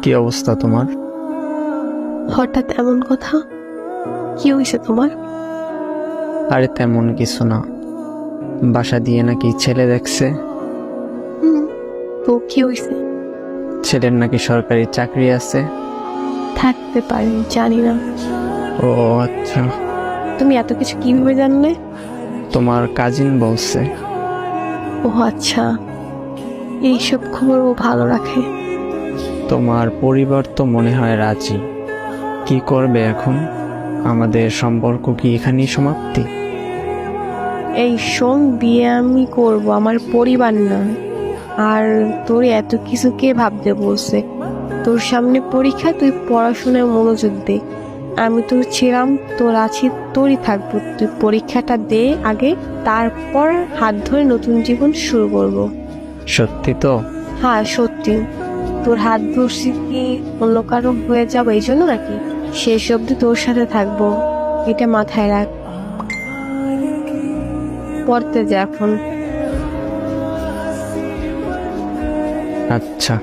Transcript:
কি অবস্থা তোমার? হঠাৎ এমন কথা? কি হয়েছে তোমার? আরে তেমন কিছু না, বাসা দিয়ে নাকি ছেলে দেখছে। হুম, তো কি হয়েছে? ছেলের নাকি সরকারি চাকরি আছে। থাকতে পারে, জানি না। ও আচ্ছা। তুমি এত কিছু কিভাবে জানলে? তোমার কাজিন বলছে। ও আচ্ছা, এইসব খবর ও ভালো রাখে। তোমার পরিবার তো মনে হয় রাজি। কি করবে এখন? আমাদের সম্পর্ক কি এখানেই সমাপ্তি? এই শোন, বিয়ে আমি করব, আমার পরিবার না। আর তোর এত কিছু কে ভাবতে বলছে? তোর সামনে পরীক্ষা, তুই পড়াশোনায় মনোযোগ দে। আমি তোর ছিলাম, তোর আছি, তোরই থাকবো। তুই পরীক্ষাটা দে আগে, তারপর হাত ধরে নতুন জীবন শুরু করব। সত্যি তো? হ্যাঁ সত্যি। তোর হাত ধরছি কি অন্য কারো হয়ে যাবো এই জন্য নাকি? শেষ অবধি তোর সাথে থাকবো, এটা মাথায় রাখ। পড়তে যা এখন। আচ্ছা।